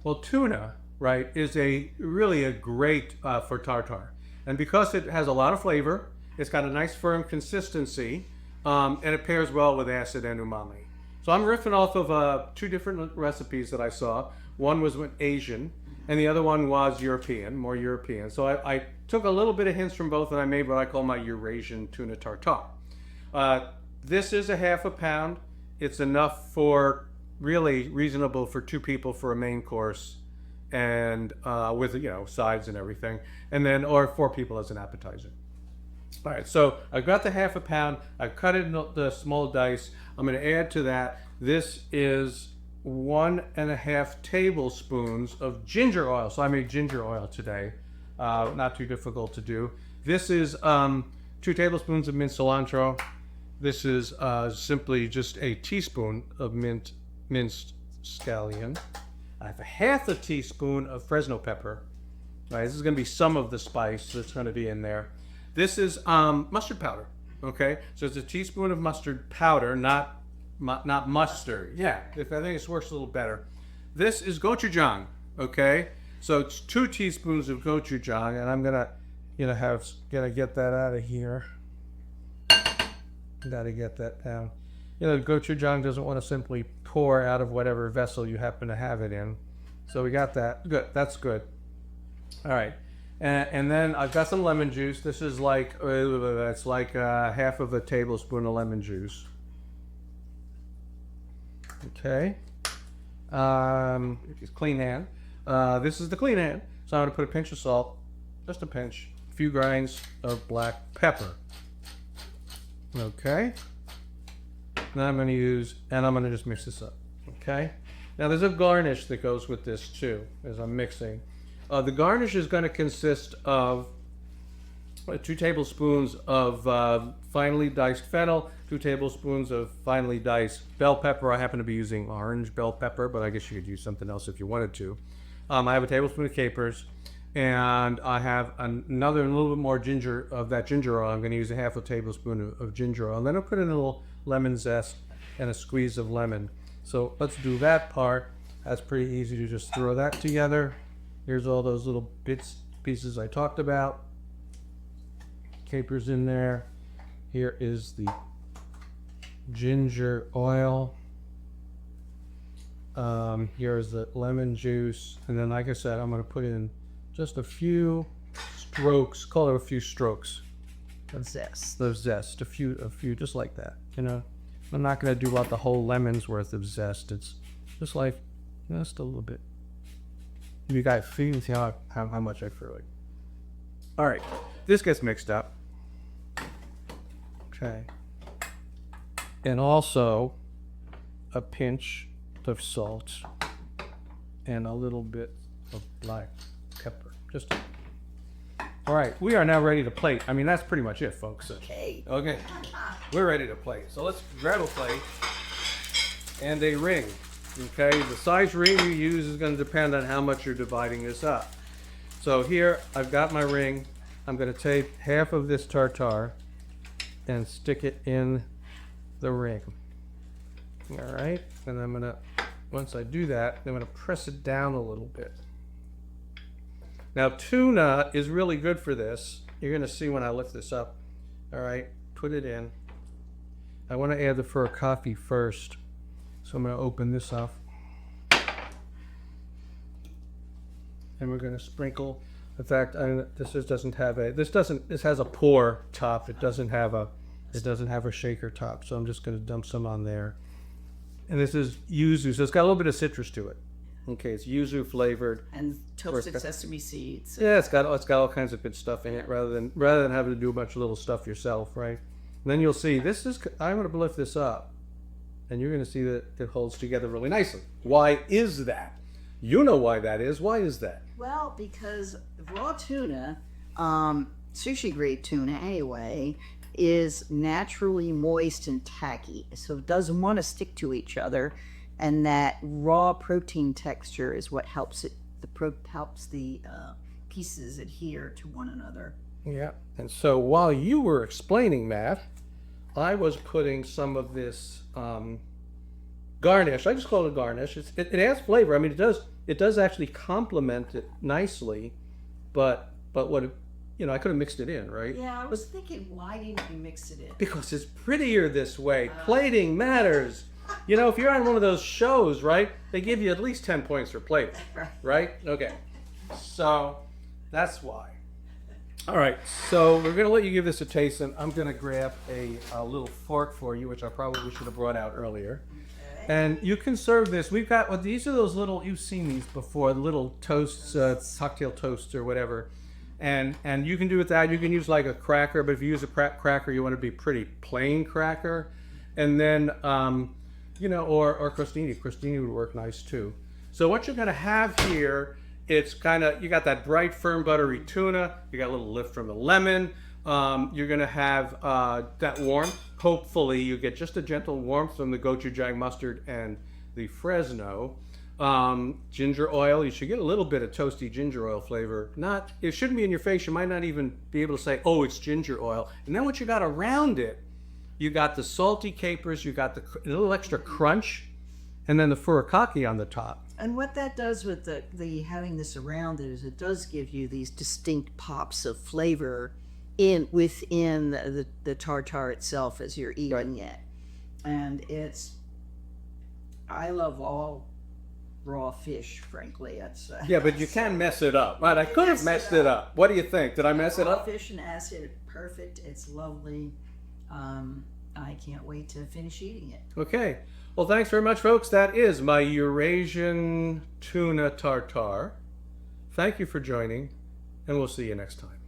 Well, tuna, right, is really a great for tartare, and because it has a lot of flavor, it's got a nice firm consistency, and it pairs well with acid and umami. So I'm riffing off of two different recipes that I saw. One was with Asian, and the other one was European, more European. So I took a little bit of hints from both, and I made what I call my Eurasian tuna tartare. This is a half a pound. It's enough for really reasonable for two people for a main course, and with sides and everything, and then or four people as an appetizer. All right, so I've got the half a pound. I've cut it in the small dice. I'm going to add to that. This is 1.5 tablespoons of ginger oil. So I made ginger oil today. Not too difficult to do. This is 2 tablespoons of minced cilantro. This is simply just a teaspoon of minced scallion. I have a half a teaspoon of Fresno pepper. All right, this is going to be some of the spice that's going to be in there. This is mustard powder. Okay, so it's a teaspoon of mustard powder, not mustard. Yeah, I think it works a little better. This is gochujang. Okay, so it's 2 teaspoons of gochujang, and I'm gonna get that out of here. Got to get that down. Gochujang doesn't want to simply pour out of whatever vessel you happen to have it in. So we got that. Good. That's good. All right. And then I've got some lemon juice. This is it's like half of a tablespoon of lemon juice. Okay. Clean hand. This is the clean hand. So I'm going to put a pinch of salt, just a pinch, a few grains of black pepper. Okay. Now I'm going to just mix this up. Okay. Now there's a garnish that goes with this too, as I'm mixing. The garnish is going to consist of 2 tablespoons of finely diced fennel, 2 tablespoons of finely diced bell pepper. I happen to be using orange bell pepper, but I guess you could use something else if you wanted to. I have a tablespoon of capers, and I have a little bit more ginger of that ginger oil. I'm going to use a half a tablespoon of ginger oil, and then I'll put in a little lemon zest and a squeeze of lemon. So let's do that part. That's pretty easy to just throw that together. Here's all those little pieces I talked about. Capers in there. Here is the ginger oil. Here's the lemon juice. And then, like I said, I'm going to put in just a few strokes. Call it a few strokes. Of zest. The zest. A few, just like that. I'm not going to do about the whole lemon's worth of zest. It's just like, just a little bit. You guys see how much I threw it. All right, this gets mixed up. Okay. And also a pinch of salt and a little bit of black pepper. All right, we are now ready to plate. I mean, that's pretty much it, folks. Okay. Okay, we're ready to plate. So let's grab a plate and a ring. Okay, the size ring you use is going to depend on how much you're dividing this up. So here, I've got my ring. I'm going to take half of this tartare and stick it in the ring. All right, and I'm going to, once I do that, I'm going to press it down a little bit. Now, tuna is really good for this. You're going to see when I lift this up. All right, put it in. I want to add the furikake first. So I'm going to open this up, and we're going to sprinkle. In fact, this has a pour top. It doesn't have a shaker top. So I'm just going to dump some on there. And this is yuzu, so it's got a little bit of citrus to it. Okay, it's yuzu flavored and toasted sesame seeds. Yeah, it's got all kinds of good stuff in it, rather than having to do a bunch of little stuff yourself, right? And then you'll see I'm going to lift this up. And you're going to see that it holds together really nicely. Why is that? You know why that is. Why is that? Well, because raw tuna, sushi-grade tuna anyway, is naturally moist and tacky. So it doesn't want to stick to each other. And that raw protein texture is what helps it. Helps the pieces adhere to one another. Yeah. And so while you were explaining that, I was putting some of this garnish. I just call it a garnish. It adds flavor. I mean, it does it does actually complement it nicely, but what, I could have mixed it in, right? Yeah, I was thinking, why didn't you mix it in? Because it's prettier this way. Plating matters. If you're on one of those shows, right, they give you at least 10 points for plating, right? Okay, so that's why. All right, so we're gonna let you give this a taste, and I'm gonna grab a little fork for you, which I probably should have brought out earlier. And you can serve this. We've got, well, these are those little, you've seen these before, the little toasts, cocktail toasts or whatever. And you can do with that, you can use like a cracker, but if you use a cracker, you want to be pretty plain cracker. And then, or crostini. Crostini would work nice too. So what you're gonna have here, it's you got that bright, firm, buttery tuna, you got a little lift from the lemon. You're gonna have that warmth. Hopefully you get just a gentle warmth from the gochujang mustard and the Fresno. Ginger oil, you should get a little bit of toasty ginger oil flavor. It shouldn't be in your face. You might not even be able to say, oh, it's ginger oil. And then what you got around it, you got the salty capers, you got a little extra crunch, and then the furikake on the top. And what that does with the having this around it is it does give you these distinct pops of flavor within the tartare itself as you're eating it. And I love all raw fish, frankly. Yeah, but you can mess it up. Right, I could have messed it up. What do you think? Did I mess it up? Fish and acid, perfect. It's lovely. I can't wait to finish eating it. Okay. Well, thanks very much, folks. That is my Eurasian tuna tartare. Thank you for joining, and we'll see you next time.